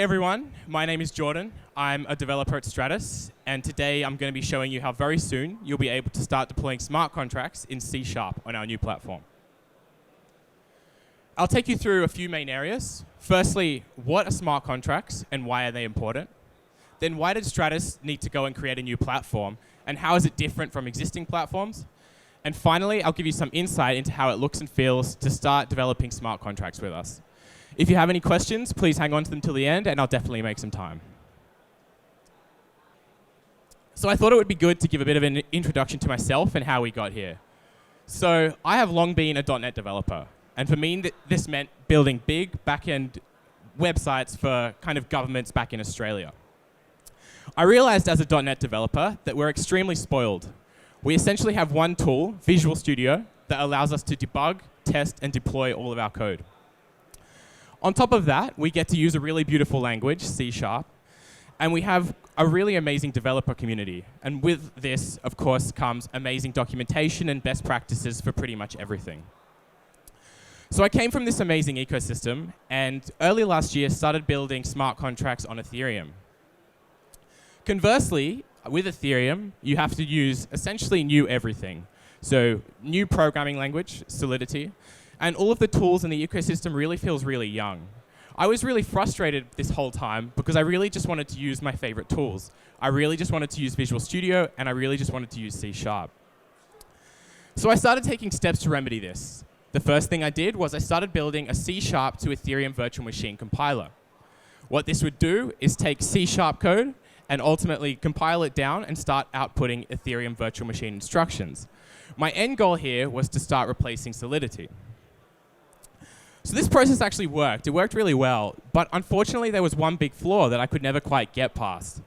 everyone, my name is Jordan. I'm a developer at Stratis, and today I'm going to be showing you how very soon you'll be able to start deploying smart contracts in C# on our new platform. I'll take you through a few main areas. Firstly, what are smart contracts and why are they important? Then why did Stratis need to go and create a new platform, and how is it different from existing platforms? And finally, I'll give you some insight into how it looks and feels to start developing smart contracts with us. If you have any questions, please hang on to them till the end, and I'll definitely make some time. So I thought it would be good to give a bit of an introduction to myself and how we got here. So I have long been a .NET developer, and for me, this meant building big back-end websites for kind of governments back in Australia. I realized as a .NET developer that we're extremely spoiled. We essentially have one tool, Visual Studio, that allows us to debug, test, and deploy all of our code. On top of that, we get to use a really beautiful language, C#, and we have a really amazing developer community. And with this, of course, comes amazing documentation and best practices for pretty much everything. So I came from this amazing ecosystem, and early last year started building smart contracts on Ethereum. Conversely, with Ethereum, you have to use essentially new everything. So new programming language, Solidity, and all of the tools in the ecosystem really feels really young. I was really frustrated this whole time because I really just wanted to use my favorite tools. I really just wanted to use Visual Studio, and I really just wanted to use C#. So I started taking steps to remedy this. The first thing I did was I started building a C# to Ethereum virtual machine compiler. What this would do is take C# code and ultimately compile it down and start outputting Ethereum virtual machine instructions. My end goal here was to start replacing Solidity. So this process actually worked. It worked really well, but unfortunately there was one big flaw that I could never quite get past.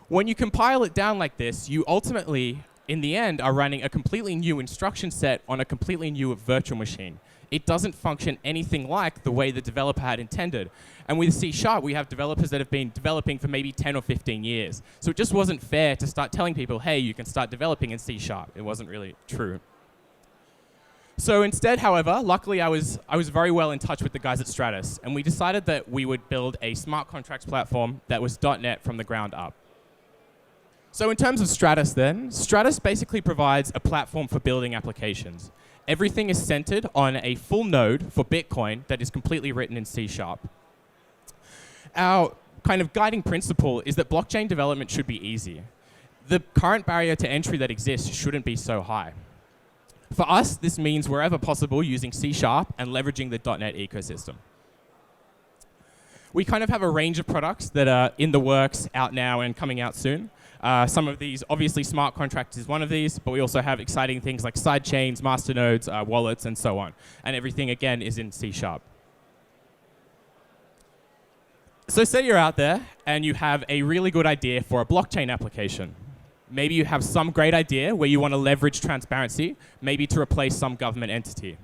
When you compile it down like this, you ultimately, in the end, are running a completely new instruction set on a completely new virtual machine. It doesn't function anything like the way the developer had intended. And with C#, we have developers that have been developing for maybe 10 or 15 years. So it just wasn't fair to start telling people, hey, you can start developing in C#. It wasn't really true. So instead, however, luckily I was very well in touch with the guys at Stratis, and we decided that we would build a smart contracts platform that was .NET from the ground up. So in terms of Stratis then, Stratis basically provides a platform for building applications. Everything is centered on a full node for Bitcoin that is completely written in C#. Our kind of guiding principle is that blockchain development should be easy. The current barrier to entry that exists shouldn't be so high. For us, this means wherever possible using C# and leveraging the .NET ecosystem. We kind of have a range of products that are in the works, out now, and coming out soon. Some of these, obviously smart contracts is one of these, but we also have exciting things like sidechains, masternodes, wallets, and so on. And everything, again, is in C#. So say you're out there and you have a really good idea for a blockchain application. Maybe you have some great idea where you want to leverage transparency, maybe to replace some government entity.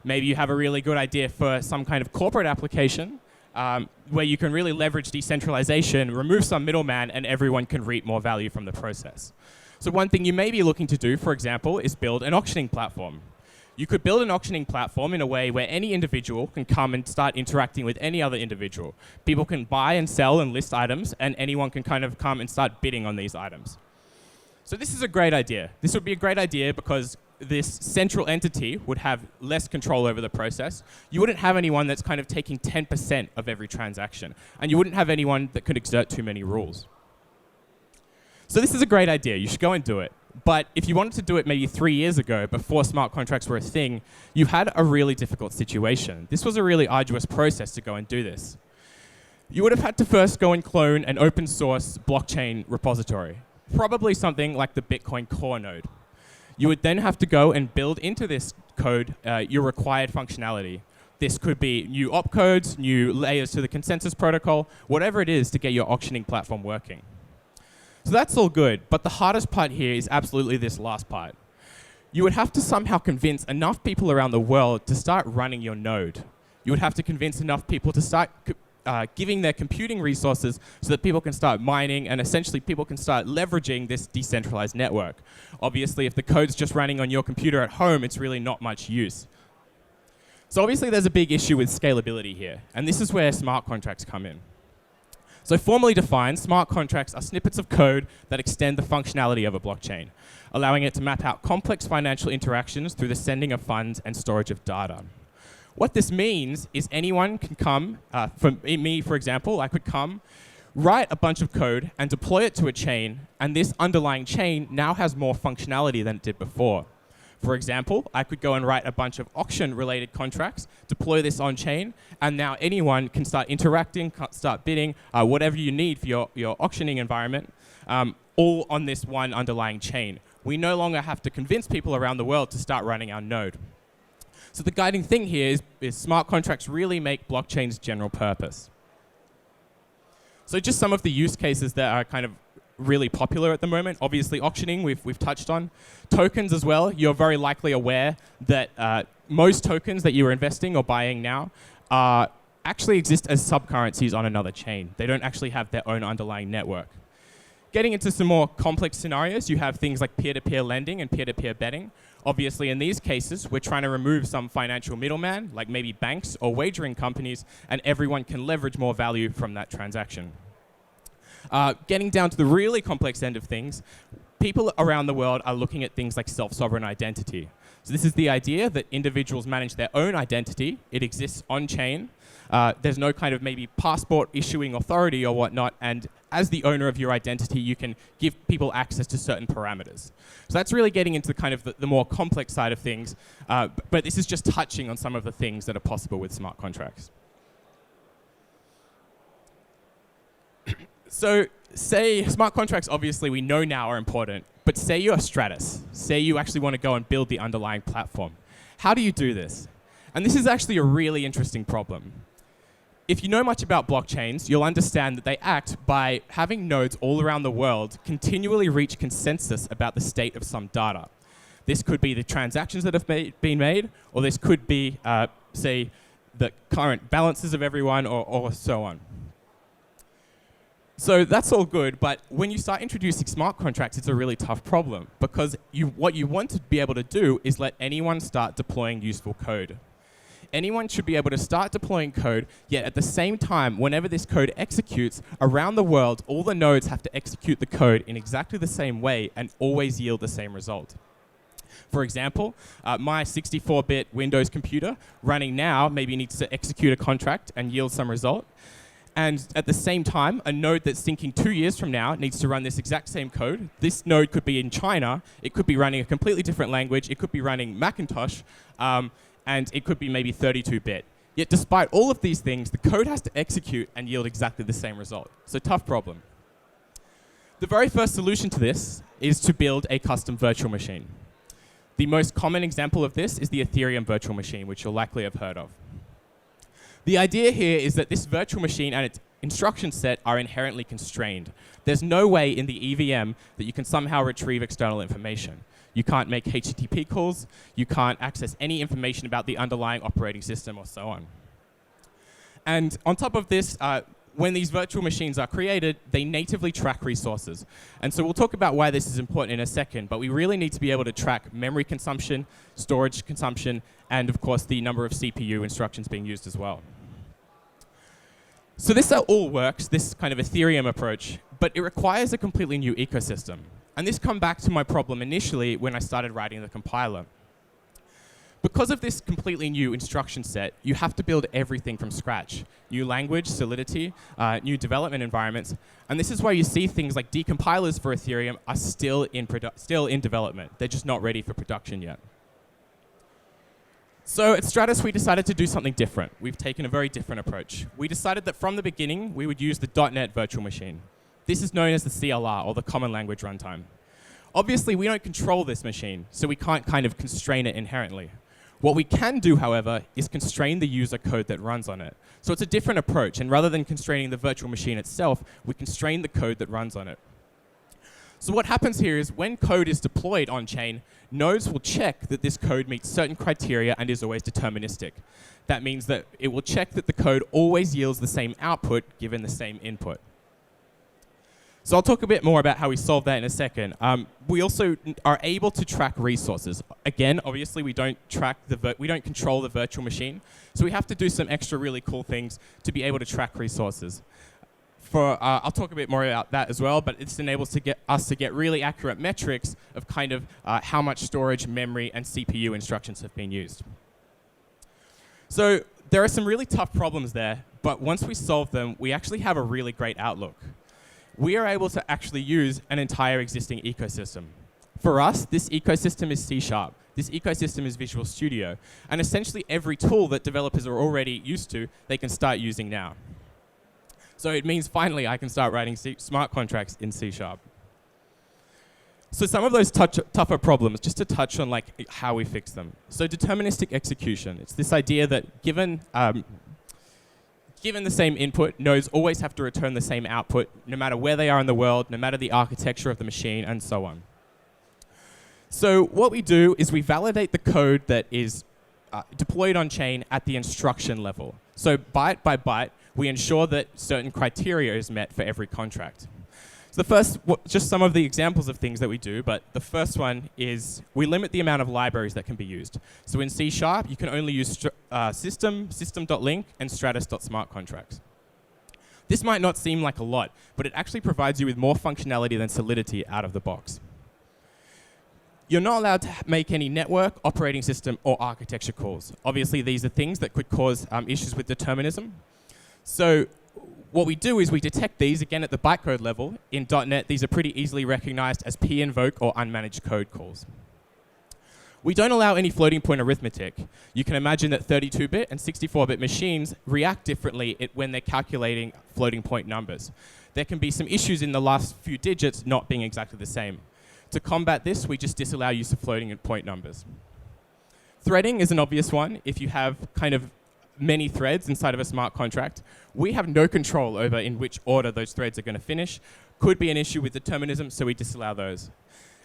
Maybe you have a really good idea for some kind of corporate application where you can really leverage decentralization, remove some middleman, and everyone can reap more value from the process. So one thing you may be looking to do, for example, is build an auctioning platform. You could build an auctioning platform in a way where any individual can come and start interacting with any other individual. People can buy and sell and list items, and anyone can kind of come and start bidding on these items. So this is a great idea. This would be a great idea because this central entity would have less control over the process. You wouldn't have anyone that's kind of taking 10% of every transaction. And you wouldn't have anyone that could exert too many rules. So this is a great idea. You should go and do it. But if you wanted to do it maybe 3 years ago, before smart contracts were a thing, you had a really difficult situation. This was a really arduous process to go and do this. You would have had to first go and clone an open source blockchain repository. Probably something like the Bitcoin core node. You would then have to go and build into this code your required functionality. This could be new opcodes, new layers to the consensus protocol, whatever it is to get your auctioning platform working. So that's all good, but the hardest part here is absolutely this last part. You would have to somehow convince enough people around the world to start running your node. You would have to convince enough people to start giving their computing resources so that people can start mining and essentially people can start leveraging this decentralized network. Obviously, if the code's just running on your computer at home, it's really not much use. So obviously, there's a big issue with scalability here, and this is where smart contracts come in. So formally defined, smart contracts are snippets of code that extend the functionality of a blockchain, allowing it to map out complex financial interactions through the sending of funds and storage of data. What this means is anyone can come, for example, I could come, write a bunch of code and deploy it to a chain, and this underlying chain now has more functionality than it did before. For example, I could go and write a bunch of auction-related contracts, deploy this on-chain, and now anyone can start interacting, start bidding, whatever you need for your auctioning environment, all on this one underlying chain. We no longer have to convince people around the world to start running our node. So the guiding thing here is smart contracts really make blockchains general purpose. So just some of the use cases that are kind of really popular at the moment. Obviously, auctioning, we've touched on. Tokens as well. You're very likely aware that most tokens that you are investing or buying now actually exist as subcurrencies on another chain. They don't actually have their own underlying network. Getting into some more complex scenarios, you have things like peer-to-peer lending and peer-to-peer betting. Obviously, in these cases, we're trying to remove some financial middleman, like maybe banks or wagering companies, and everyone can leverage more value from that transaction. Getting down to the really complex end of things, people around the world are looking at things like self-sovereign identity. So this is the idea that individuals manage their own identity. It exists on-chain. There's no kind of maybe passport issuing authority or whatnot, and as the owner of your identity, you can give people access to certain parameters. So that's really getting into kind of the more complex side of things, but this is just touching on some of the things that are possible with smart contracts. So say smart contracts, obviously, we know now are important, but say you're Stratis. Say you actually want to go and build the underlying platform. How do you do this? And this is actually a really interesting problem. If you know much about blockchains, you'll understand that they act by having nodes all around the world continually reach consensus about the state of some data. This could be the transactions that have been made, or this could be, say, the current balances of everyone, or so on. So that's all good, but when you start introducing smart contracts, it's a really tough problem, because what you want to be able to do is let anyone start deploying useful code. Anyone should be able to start deploying code, yet at the same time, whenever this code executes, around the world, all the nodes have to execute the code in exactly the same way and always yield the same result. For example, my 64-bit Windows computer running now maybe needs to execute a contract and yield some result. And at the same time, a node that's syncing 2 years from now needs to run this exact same code. This node could be in China. It could be running a completely different language. It could be running Macintosh. And it could be maybe 32-bit. Yet despite all of these things, the code has to execute and yield exactly the same result. So tough problem. The very first solution to this is to build a custom virtual machine. The most common example of this is the Ethereum virtual machine, which you'll likely have heard of. The idea here is that this virtual machine and its instruction set are inherently constrained. There's no way in the EVM that you can somehow retrieve external information. You can't make HTTP calls. You can't access any information about the underlying operating system or so on. And on top of this, when these virtual machines are created, they natively track resources. And so we'll talk about why this is important in a second, but we really need to be able to track memory consumption, storage consumption, and of course the number of CPU instructions being used as well. So this all works, this kind of Ethereum approach, but it requires a completely new ecosystem. And this comes back to my problem initially when I started writing the compiler. Because of this completely new instruction set, you have to build everything from scratch. New language, solidity, new development environments. And this is why you see things like decompilers for Ethereum are still in development. They're just not ready for production yet. So at Stratis, we decided to do something different. We've taken a very different approach. We decided that from the beginning, we would use the .NET virtual machine. This is known as the CLR, or the Common Language Runtime. Obviously, we don't control this machine, so we can't kind of constrain it inherently. What we can do, however, is constrain the user code that runs on it. So it's a different approach, and rather than constraining the virtual machine itself, we constrain the code that runs on it. So what happens here is when code is deployed on-chain, nodes will check that this code meets certain criteria and is always deterministic. That means that it will check that the code always yields the same output given the same input. So I'll talk a bit more about how we solve that in a second. We also are able to track resources. Again, obviously, we don't control the virtual machine, so we have to do some extra really cool things to be able to track resources. I'll talk a bit more about that as well, but this enables us to get really accurate metrics of kind of how much storage, memory, and CPU instructions have been used. So there are some really tough problems there, but once we solve them, we actually have a really great outlook. We are able to actually use an entire existing ecosystem. For us, this ecosystem is C#. This ecosystem is Visual Studio. And essentially every tool that developers are already used to, they can start using now. So it means finally I can start writing smart contracts in C#. So some of those tougher problems, just to touch on like how we fix them. So deterministic execution. It's this idea that given the same input, nodes always have to return the same output, no matter where they are in the world, no matter the architecture of the machine, and so on. So what we do is we validate the code that is deployed on chain at the instruction level. So byte by byte, we ensure that certain criteria is met for every contract. So the first, just some of the examples of things that we do, but the first one is we limit the amount of libraries that can be used. So in C#, you can only use system.link, and stratis.smart contracts. This might not seem like a lot, but it actually provides you with more functionality than Solidity out of the box. You're not allowed to make any network, operating system, or architecture calls. Obviously, these are things that could cause issues with determinism. So what we do is we detect these, again, at the bytecode level. In .NET, these are pretty easily recognized as pinvoke or unmanaged code calls. We don't allow any floating point arithmetic. You can imagine that 32-bit and 64-bit machines react differently when they're calculating floating point numbers. There can be some issues in the last few digits not being exactly the same. To combat this, we just disallow use of floating point numbers. Threading is an obvious one. If you have kind of many threads inside of a smart contract, we have no control over in which order those threads are going to finish. Could be an issue with determinism, so we disallow those.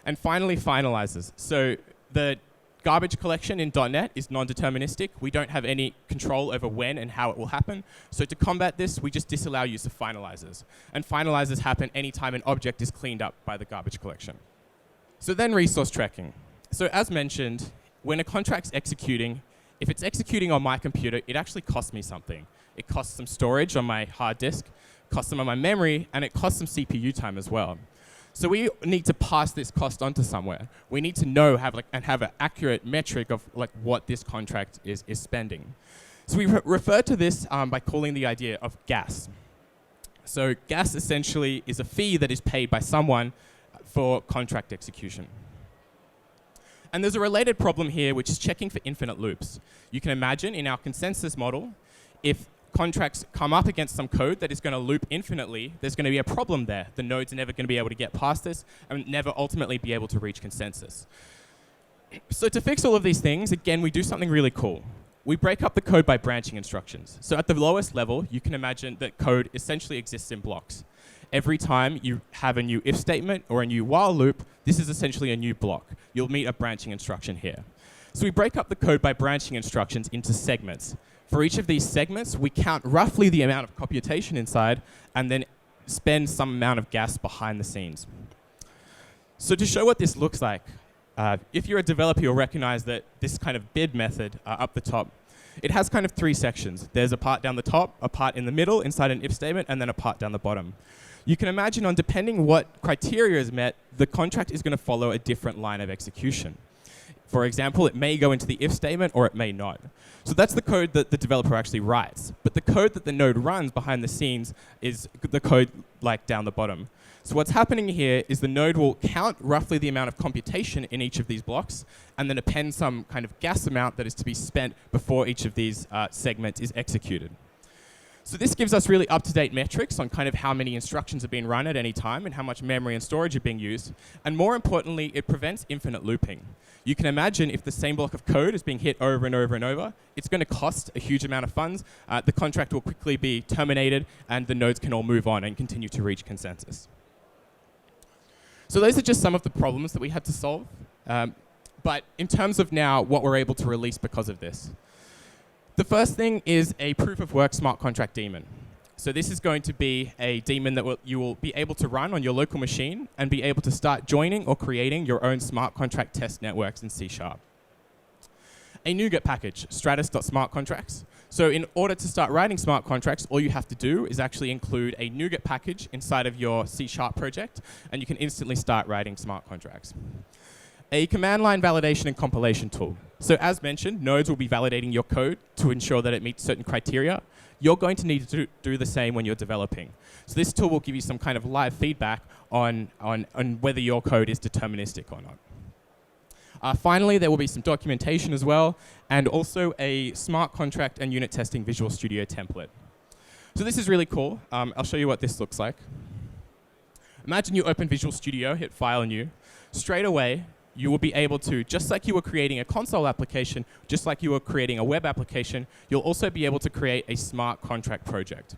And finally, finalizers. So the garbage collection in .NET is non-deterministic. We don't have any control over when and how it will happen. So to combat this, we just disallow use of finalizers. And finalizers happen anytime an object is cleaned up by the garbage collection. So then resource tracking. So as mentioned, when a contract's executing, if it's executing on my computer, it actually costs me something. It costs some storage on my hard disk, costs some on my memory, and it costs some CPU time as well. So we need to pass this cost on to somewhere. We need to know and have an accurate metric of what this contract is spending. So we refer to this by calling the idea of gas. So gas essentially is a fee that is paid by someone for contract execution. And there's a related problem here, which is checking for infinite loops. You can imagine in our consensus model, if contracts come up against some code that is going to loop infinitely, there's going to be a problem there. The nodes are never going to be able to get past this and never ultimately be able to reach consensus. So to fix all of these things, again, we do something really cool. We break up the code by branching instructions. So at the lowest level, you can imagine that code essentially exists in blocks. Every time you have a new if statement or a new while loop, this is essentially a new block. You'll meet a branching instruction here. So we break up the code by branching instructions into segments. For each of these segments, we count roughly the amount of computation inside and then spend some amount of gas behind the scenes. So to show what this looks like, if you're a developer, you'll recognize that this kind of bid method up the top, it has kind of three sections. There's a part down the top, a part in the middle inside an if statement, and then a part down the bottom. You can imagine depending what criteria is met, the contract is going to follow a different line of execution. For example, it may go into the if statement or it may not. So that's the code that the developer actually writes. But the code that the node runs behind the scenes is the code down the bottom. So what's happening here is the node will count roughly the amount of computation in each of these blocks and then append some kind of gas amount that is to be spent before each of these segments is executed. So this gives us really up-to-date metrics on kind of how many instructions are being run at any time and how much memory and storage are being used. And more importantly, it prevents infinite looping. You can imagine if the same block of code is being hit over and over and over, it's going to cost a huge amount of funds. The contract will quickly be terminated and the nodes can all move on and continue to reach consensus. So those are just some of the problems that we had to solve. But in terms of now what we're able to release because of this. The first thing is a proof of work smart contract daemon. So this is going to be a daemon that you will be able to run on your local machine and be able to start joining or creating your own smart contract test networks in C#. A NuGet package, stratis.smart contracts. So in order to start writing smart contracts, all you have to do is actually include a NuGet package inside of your C# project, and you can instantly start writing smart contracts. A command line validation and compilation tool. So as mentioned, nodes will be validating your code to ensure that it meets certain criteria. You're going to need to do the same when you're developing. So this tool will give you some kind of live feedback on whether your code is deterministic or not. Finally, there will be some documentation as well, and also a smart contract and unit testing Visual Studio template. So this is really cool. I'll show you what this looks like. Imagine you open Visual Studio, hit File, New. Straight away, you will be able to, just like you were creating a console application, just like you were creating a web application, you'll also be able to create a smart contract project.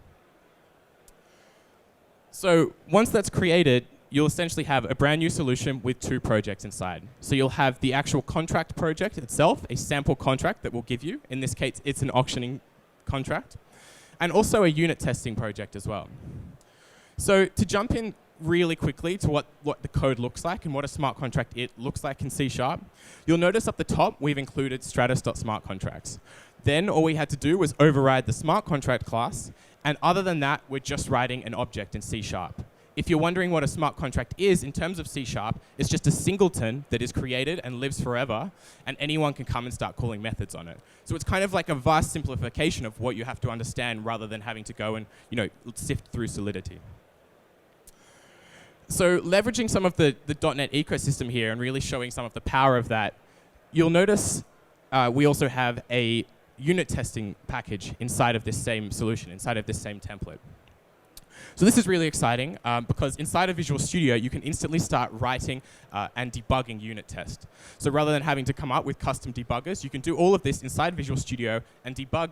So once that's created, you'll essentially have a brand new solution with 2 projects inside. So you'll have the actual contract project itself, a sample contract that will give you. In this case, it's an auctioning contract. And also a unit testing project as well. So to jump in really quickly to what the code looks like and what a smart contract looks like in C#, you'll notice up the top we've included stratus.smartcontracts. Then all we had to do was override the smart contract class, and other than that, we're just writing an object in C#. If you're wondering what a smart contract is in terms of C#, it's just a singleton that is created and lives forever, and anyone can come and start calling methods on it. So it's kind of like a vast simplification of what you have to understand rather than having to go and sift through Solidity. So leveraging some of the .NET ecosystem here and really showing some of the power of that, you'll notice we also have a unit testing package inside of this same solution, inside of this same template. So this is really exciting because inside of Visual Studio, you can instantly start writing and debugging unit tests. So rather than having to come up with custom debuggers, you can do all of this inside Visual Studio and debug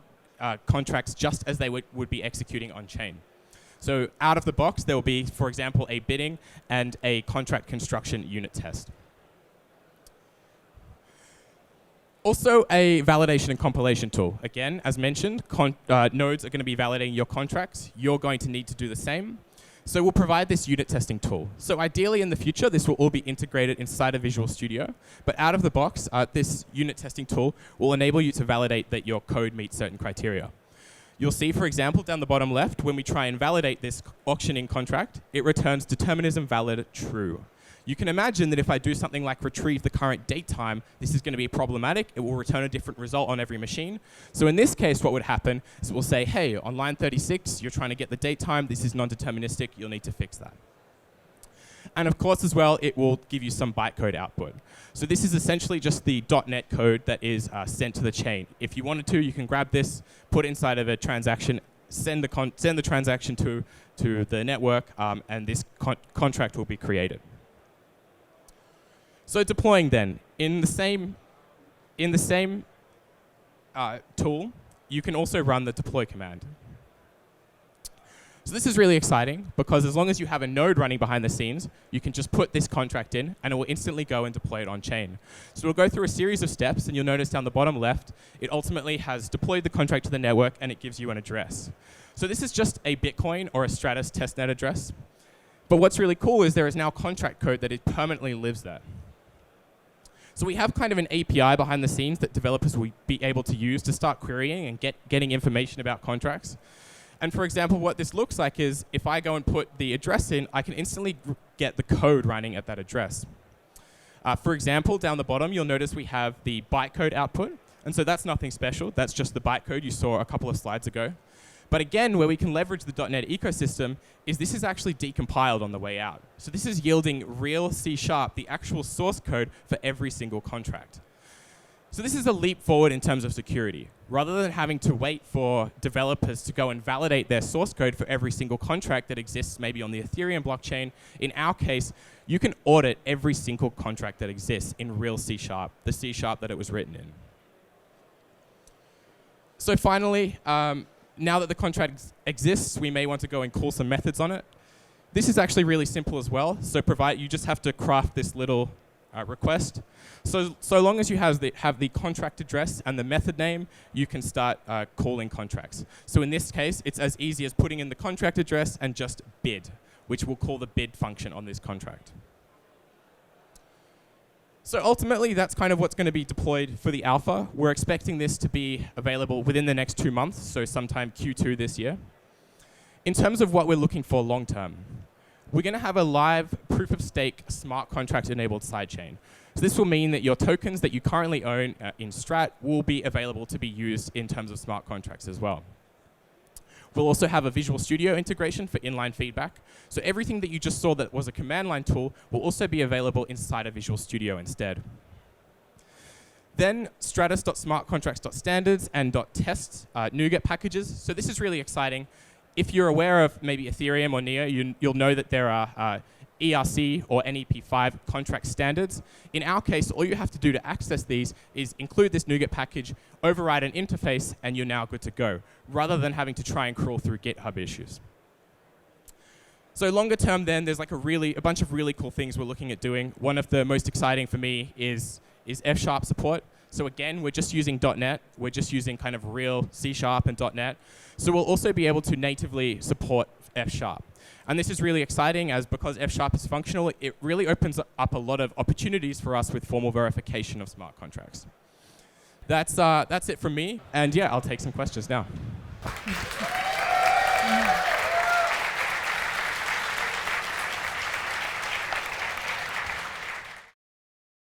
contracts just as they would be executing on chain. So out of the box, there will be, for example, a bidding and a contract construction unit test. Also, a validation and compilation tool. Again, as mentioned, nodes are going to be validating your contracts. You're going to need to do the same. So we'll provide this unit testing tool. So ideally, in the future, this will all be integrated inside of Visual Studio. But out of the box, this unit testing tool will enable you to validate that your code meets certain criteria. You'll see, for example, down the bottom left, when we try and validate this auctioning contract, it returns determinism valid true. You can imagine that if I do something like retrieve the current date time, this is going to be problematic. It will return a different result on every machine. So in this case, what would happen is it will say, hey, on line 36, you're trying to get the date time. This is non-deterministic. You'll need to fix that. And of course, as well, it will give you some bytecode output. So this is essentially just the .NET code that is sent to the chain. If you wanted to, you can grab this, put it inside of a transaction, send the transaction to the network, and this contract will be created. So deploying then, in the same tool, you can also run the deploy command. So this is really exciting because as long as you have a node running behind the scenes, you can just put this contract in and it will instantly go and deploy it on chain. So we'll go through a series of steps, and you'll notice down the bottom left, it ultimately has deployed the contract to the network and it gives you an address. So this is just a Bitcoin or a Stratis testnet address. But what's really cool is there is now contract code that it permanently lives there. So we have kind of an API behind the scenes that developers will be able to use to start querying and getting information about contracts. And for example, what this looks like is if I go and put the address in, I can instantly get the code running at that address. For example, down the bottom, you'll notice we have the bytecode output. And so that's nothing special. That's just the bytecode you saw a couple of slides ago. But again, where we can leverage the .NET ecosystem is this is actually decompiled on the way out. So this is yielding real C#, the actual source code for every single contract. So this is a leap forward in terms of security. Rather than having to wait for developers to go and validate their source code for every single contract that exists maybe on the Ethereum blockchain, in our case, you can audit every single contract that exists in real C#, the C# that it was written in. So finally, now that the contract exists, we may want to go and call some methods on it. This is actually really simple as well. So you just have to craft this little request. So long as you have the contract address and the method name, you can start calling contracts. So in this case, it's as easy as putting in the contract address and just bid, which will call the bid function on this contract. So ultimately, that's kind of what's going to be deployed for the alpha. We're expecting this to be available within the next 2 months, so sometime Q2 this year. In terms of what we're looking for long term, we're going to have a live proof-of-stake smart contract-enabled sidechain. So this will mean that your tokens that you currently own in Strat will be available to be used in terms of smart contracts as well. We'll also have a Visual Studio integration for inline feedback. So everything that you just saw that was a command line tool will also be available inside of Visual Studio instead. Then stratus.smartcontracts.standards and .tests NuGet packages. So this is really exciting. If you're aware of maybe Ethereum or Neo, you'll know that there are ERC or NEP5 contract standards. In our case, all you have to do to access these is include this NuGet package, override an interface, and you're now good to go, rather than having to try and crawl through GitHub issues. So longer term then, there's like a bunch of really cool things we're looking at doing. One of the most exciting for me is F# support. So again, we're just using .NET. We're just using kind of real C# and .NET. So we'll also be able to natively support F#. And this is really exciting because F# is functional. It really opens up a lot of opportunities for us with formal verification of smart contracts. That's it from me. And yeah, I'll take some questions now.